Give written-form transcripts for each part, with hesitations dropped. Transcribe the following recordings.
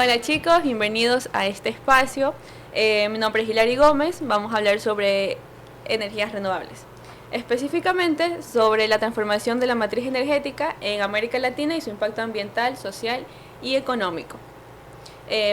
Hola chicos, bienvenidos a este espacio. Mi nombre es Hilary Gómez, vamos a hablar sobre energías renovables. Específicamente sobre la transformación de la matriz energética en América Latina y su impacto ambiental, social y económico.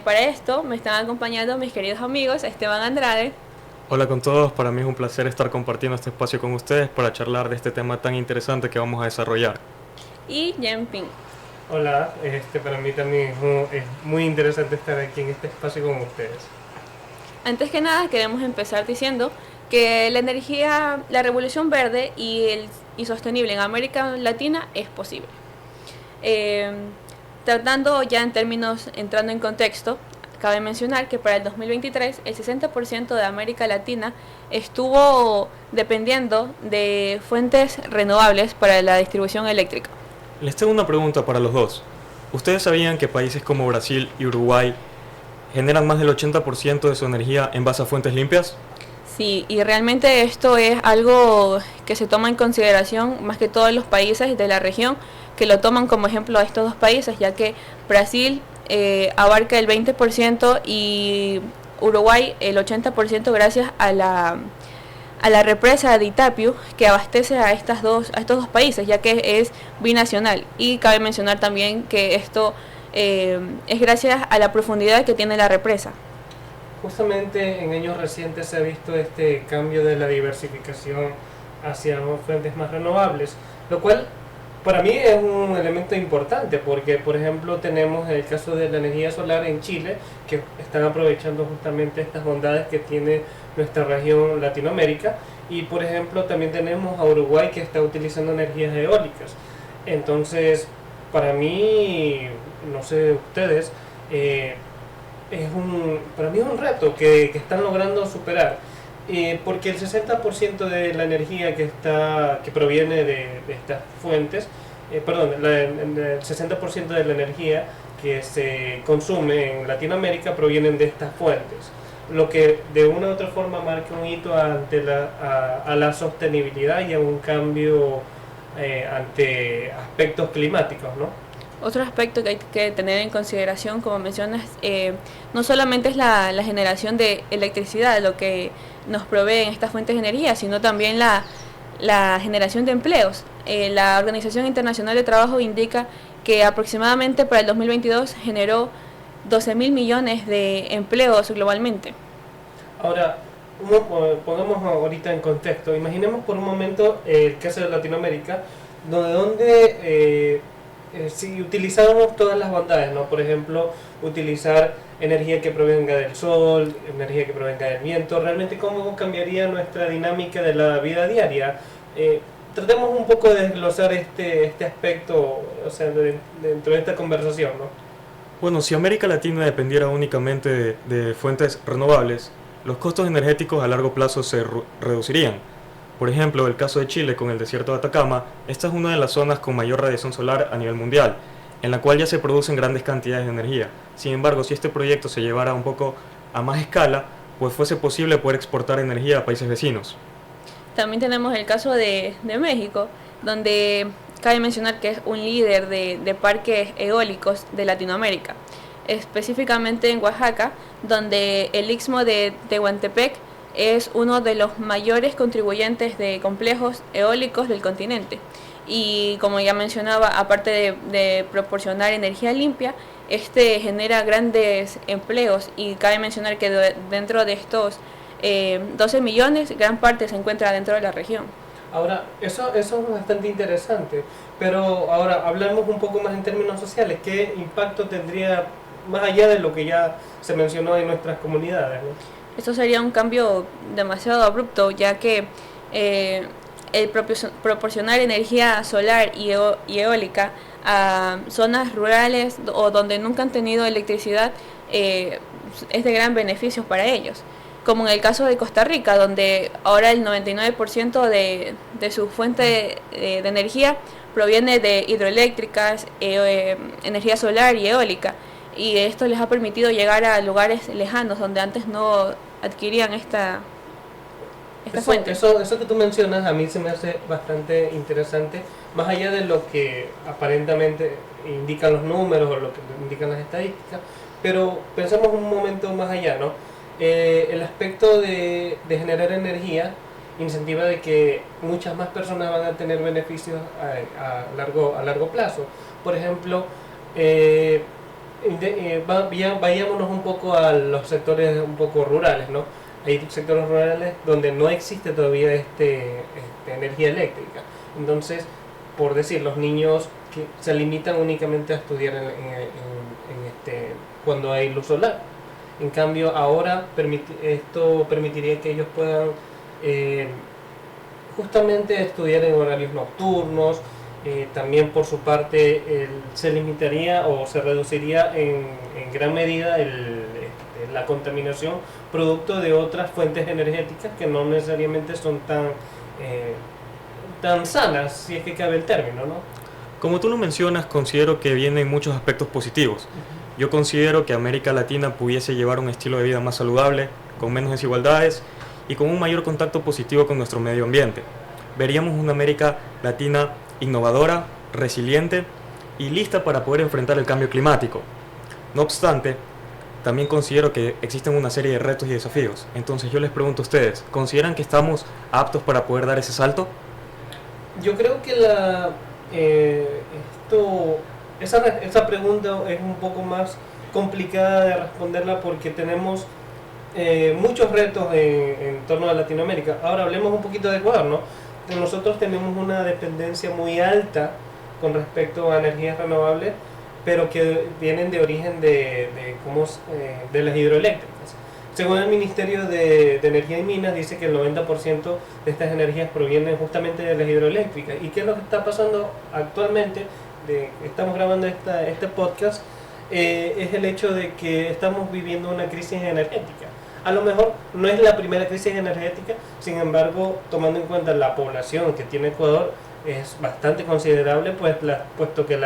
Para esto me están acompañando mis queridos amigos Esteban Andrade. Hola con todos, para mí es un placer estar compartiendo este espacio con ustedes para charlar de este tema tan interesante que vamos a desarrollar. Y Jen Ping. Hola, para mí también es muy interesante estar aquí en este espacio con ustedes. Antes que nada queremos empezar diciendo que la revolución verde y sostenible en América Latina es posible. Tratando ya en términos, entrando en contexto, cabe mencionar que para el 2023 el 60% de América Latina estuvo dependiendo de fuentes renovables para la distribución eléctrica. Les tengo una pregunta para los dos. ¿Ustedes sabían que países como Brasil y Uruguay generan más del 80% de su energía en base a fuentes limpias? Sí, y realmente esto es algo que se toma en consideración más que todos los países de la región, que lo toman como ejemplo a estos dos países, ya que Brasil abarca el 20% y Uruguay el 80% gracias a la represa de Itaipu, que abastece a estos dos países, ya que es binacional. Y cabe mencionar también que esto es gracias a la profundidad que tiene la represa. Justamente en años recientes se ha visto este cambio de la diversificación hacia fuentes más renovables, lo cual para mí es un elemento importante porque, por ejemplo, tenemos el caso de la energía solar en Chile, que están aprovechando justamente estas bondades que tiene nuestra región Latinoamérica, y por ejemplo también tenemos a Uruguay que está utilizando energías eólicas. Entonces, para mí, no sé ustedes, para mí es un reto que están logrando superar, porque el 60% de la energía que proviene de estas fuentes, el 60% de la energía que se consume en Latinoamérica provienen de estas fuentes, lo que de una u otra forma marca un hito a la sostenibilidad y a un cambio ante aspectos climáticos, ¿no? Otro aspecto que hay que tener en consideración, como mencionas, no solamente es la generación de electricidad lo que nos proveen estas fuentes de energía, sino también la generación de empleos. La Organización Internacional de Trabajo indica que aproximadamente para el 2022 generó 12.000 millones de empleos globalmente. Ahora, pongamos ahorita en contexto. Imaginemos por un momento el caso de Latinoamérica, donde si utilizáramos todas las bondades, ¿no? Por ejemplo, utilizar energía que provenga del sol, energía que provenga del viento, realmente cómo cambiaría nuestra dinámica de la vida diaria. Tratemos un poco de desglosar este aspecto, o sea, dentro de esta conversación, ¿no? Bueno, si América Latina dependiera únicamente de fuentes renovables, los costos energéticos a largo plazo se reducirían. Por ejemplo, el caso de Chile con el desierto de Atacama, esta es una de las zonas con mayor radiación solar a nivel mundial, en la cual ya se producen grandes cantidades de energía. Sin embargo, si este proyecto se llevara un poco a más escala, pues fuese posible poder exportar energía a países vecinos. También tenemos el caso de México, donde cabe mencionar que es un líder de parques eólicos de Latinoamérica, específicamente en Oaxaca, donde el istmo de Tehuantepec es uno de los mayores contribuyentes de complejos eólicos del continente. Y como ya mencionaba, aparte de proporcionar energía limpia, este genera grandes empleos y cabe mencionar que dentro de estos 12 millones, gran parte se encuentra dentro de la región. Ahora, eso es bastante interesante, pero ahora hablamos un poco más en términos sociales. ¿Qué impacto tendría más allá de lo que ya se mencionó en nuestras comunidades, ¿no? Esto sería un cambio demasiado abrupto, ya que el proporcionar energía solar y eólica a zonas rurales o donde nunca han tenido electricidad es de gran beneficio para ellos. Como en el caso de Costa Rica, donde ahora el 99% de su fuente de energía proviene de hidroeléctricas, energía solar y eólica. Y esto les ha permitido llegar a lugares lejanos donde antes no adquirían esta fuente. Eso que tú mencionas a mí se me hace bastante interesante, más allá de lo que aparentemente indican los números o lo que indican las estadísticas, Pero pensemos un momento más allá, ¿no? El aspecto de generar energía incentiva de que muchas más personas van a tener beneficios a largo plazo. Por ejemplo, vayámonos un poco a los sectores un poco rurales, ¿no? Hay sectores rurales donde no existe todavía energía eléctrica. Entonces, por decir, los niños que se limitan únicamente a estudiar cuando hay luz solar. En cambio, ahora esto permitiría que ellos puedan justamente estudiar en horarios nocturnos. También por su parte se limitaría o se reduciría en gran medida la contaminación producto de otras fuentes energéticas que no necesariamente son tan sanas, si es que cabe el término, ¿no? Como tú lo mencionas, considero que vienen muchos aspectos positivos. Yo considero que América Latina pudiese llevar un estilo de vida más saludable, con menos desigualdades y con un mayor contacto positivo con nuestro medio ambiente. Veríamos una América Latina innovadora, resiliente y lista para poder enfrentar el cambio climático. No obstante, también considero que existen una serie de retos y desafíos. Entonces yo les pregunto a ustedes, ¿consideran que estamos aptos para poder dar ese salto? Yo creo que esa pregunta es un poco más complicada de responderla porque tenemos muchos retos en torno a Latinoamérica. Ahora hablemos un poquito de Ecuador, ¿no? Nosotros tenemos una dependencia muy alta con respecto a energías renovables, pero que vienen de origen de las hidroeléctricas. Según el Ministerio de Energía y Minas, dice que el 90% de estas energías provienen justamente de las hidroeléctricas. ¿Y qué es lo que está pasando actualmente? Estamos grabando este podcast, es el hecho de que estamos viviendo una crisis energética. A lo mejor no es la primera crisis energética, sin embargo, tomando en cuenta la población que tiene Ecuador, es bastante considerable, puesto que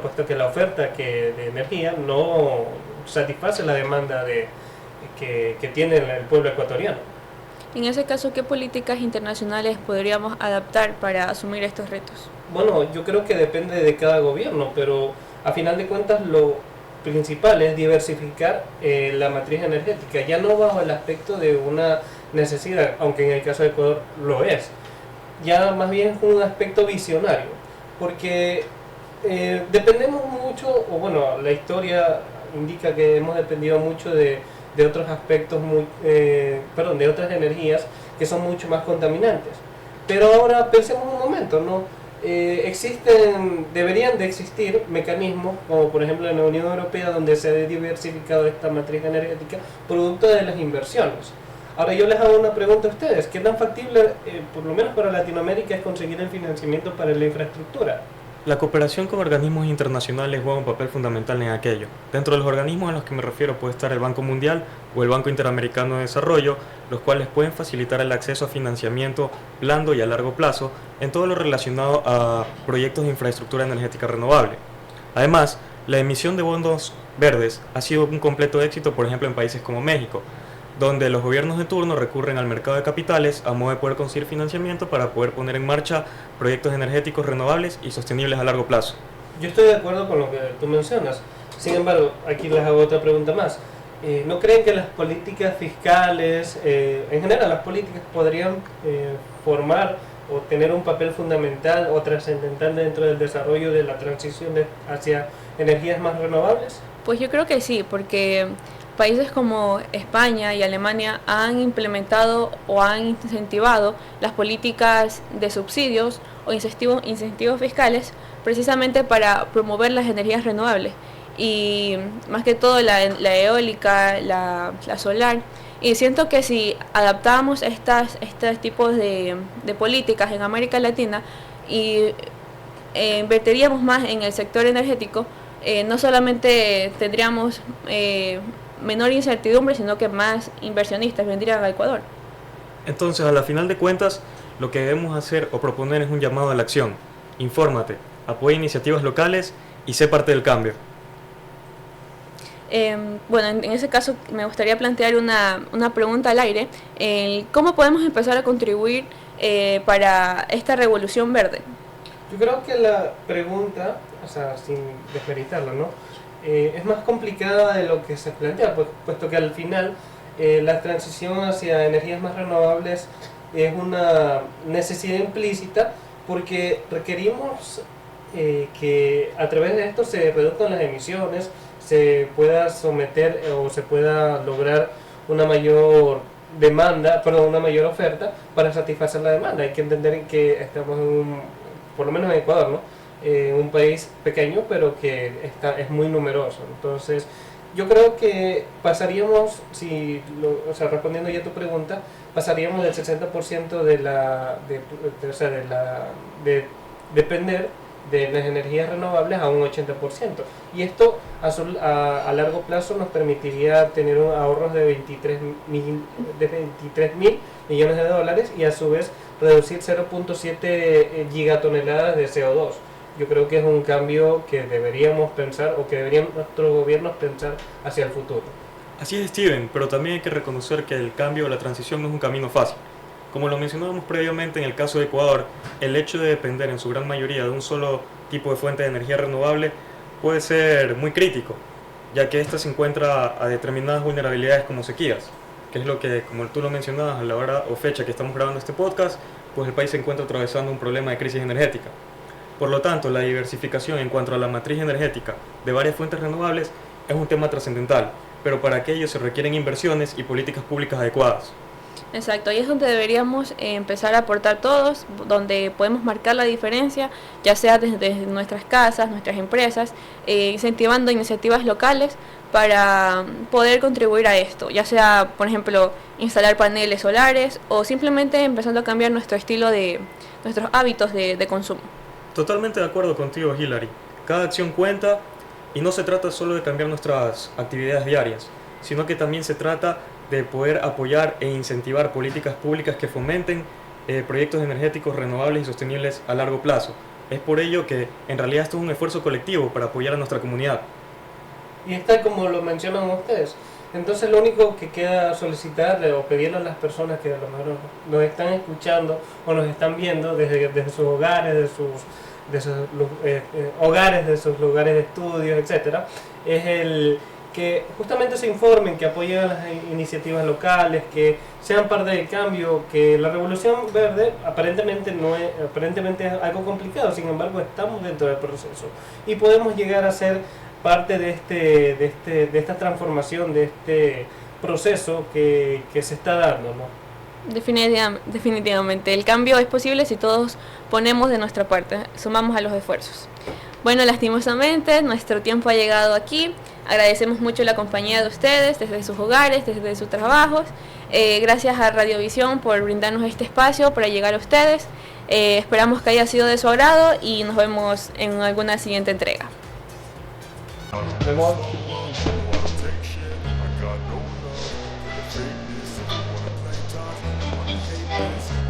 puesto que la oferta de energía no satisface la demanda que tiene el pueblo ecuatoriano. En ese caso, ¿qué políticas internacionales podríamos adaptar para asumir estos retos? Bueno, yo creo que depende de cada gobierno, pero a final de cuentas lo principal es diversificar la matriz energética, ya no bajo el aspecto de una necesidad, aunque en el caso de Ecuador lo es, ya más bien es un aspecto visionario, porque dependemos mucho, o bueno, la historia indica que hemos dependido mucho de otros aspectos, de otras energías que son mucho más contaminantes. Pero ahora pensemos un momento, ¿no? Deberían de existir mecanismos, como por ejemplo en la Unión Europea, donde se ha diversificado esta matriz energética producto de las inversiones. Ahora yo les hago una pregunta a ustedes, ¿qué tan factible, por lo menos para Latinoamérica, es conseguir el financiamiento para la infraestructura? La cooperación con organismos internacionales juega un papel fundamental en aquello. Dentro de los organismos a los que me refiero puede estar el Banco Mundial o el Banco Interamericano de Desarrollo, los cuales pueden facilitar el acceso a financiamiento blando y a largo plazo en todo lo relacionado a proyectos de infraestructura energética renovable. Además, la emisión de bonos verdes ha sido un completo éxito, por ejemplo, en países como México, donde los gobiernos de turno recurren al mercado de capitales a modo de poder conseguir financiamiento para poder poner en marcha proyectos energéticos renovables y sostenibles a largo plazo. Yo estoy de acuerdo con lo que tú mencionas. Sin embargo, aquí les hago otra pregunta más. ¿No creen que las políticas fiscales, en general las políticas, podrían formar o tener un papel fundamental o trascendental dentro del desarrollo de la transición hacia energías más renovables? Pues yo creo que sí, porque países como España y Alemania han implementado o han incentivado las políticas de subsidios o incentivos fiscales precisamente para promover las energías renovables y más que todo la eólica, la solar. Y siento que si adaptamos estos tipos de políticas en América Latina y invertiríamos más en el sector energético, no solamente tendríamos menor incertidumbre, sino que más inversionistas vendrían a Ecuador. Entonces, a la final de cuentas, lo que debemos hacer o proponer es un llamado a la acción. Infórmate, apoya iniciativas locales y sé parte del cambio. Bueno, en ese caso me gustaría plantear una pregunta al aire. ¿Cómo podemos empezar a contribuir para esta revolución verde? Yo creo que la pregunta, o sea, sin desmeritarla, ¿no? es más complicada de lo que se plantea, puesto que al final la transición hacia energías más renovables es una necesidad implícita, porque requerimos que a través de esto se reduzcan las emisiones, se pueda someter o se pueda lograr una mayor una mayor oferta para satisfacer la demanda. Hay que entender que estamos por lo menos en Ecuador, ¿no? Un país pequeño pero que es muy numeroso. Entonces yo creo que pasaríamos, respondiendo ya a tu pregunta, pasaríamos del 60% de depender de las energías renovables a un 80%. Y esto a largo plazo nos permitiría tener ahorros de 23 mil millones de dólares y a su vez reducir 0.7 gigatoneladas de CO2. Yo creo que es un cambio que deberíamos pensar, o que deberían nuestros gobiernos pensar hacia el futuro. Así es, Steven, pero también hay que reconocer que el cambio o la transición no es un camino fácil. Como lo mencionábamos previamente en el caso de Ecuador, el hecho de depender en su gran mayoría de un solo tipo de fuente de energía renovable puede ser muy crítico, ya que ésta se encuentra a determinadas vulnerabilidades como sequías, que es lo que, como tú lo mencionabas, a la hora o fecha que estamos grabando este podcast, pues el país se encuentra atravesando un problema de crisis energética. Por lo tanto, la diversificación en cuanto a la matriz energética de varias fuentes renovables es un tema trascendental, pero para aquello se requieren inversiones y políticas públicas adecuadas. Exacto, ahí es donde deberíamos empezar a aportar todos, donde podemos marcar la diferencia, ya sea desde nuestras casas, nuestras empresas, incentivando iniciativas locales para poder contribuir a esto, ya sea, por ejemplo, instalar paneles solares o simplemente empezando a cambiar nuestro estilo nuestros hábitos de consumo. Totalmente de acuerdo contigo, Hilary. Cada acción cuenta y no se trata solo de cambiar nuestras actividades diarias, sino que también se trata de poder apoyar e incentivar políticas públicas que fomenten proyectos energéticos renovables y sostenibles a largo plazo. Es por ello que en realidad esto es un esfuerzo colectivo para apoyar a nuestra comunidad. Y está como lo mencionan ustedes. Entonces lo único que queda solicitarle o pedirle a las personas que a lo mejor nos están escuchando o nos están viendo desde sus hogares, de sus hogares, de sus lugares de estudio, etcétera, es que justamente se informen, que apoyen a las iniciativas locales, que sean parte del cambio, que la revolución verde aparentemente es algo complicado, sin embargo estamos dentro del proceso y podemos llegar a ser parte de esta transformación, de este proceso que se está dando, ¿no? Definitivamente, el cambio es posible si todos ponemos de nuestra parte, sumamos a los esfuerzos. Bueno, lastimosamente nuestro tiempo ha llegado aquí. Agradecemos mucho la compañía de ustedes desde sus hogares, desde sus trabajos. Gracias a Radiovisión por brindarnos este espacio para llegar a ustedes. Esperamos que haya sido de su agrado y nos vemos en alguna siguiente entrega. Nos vemos. This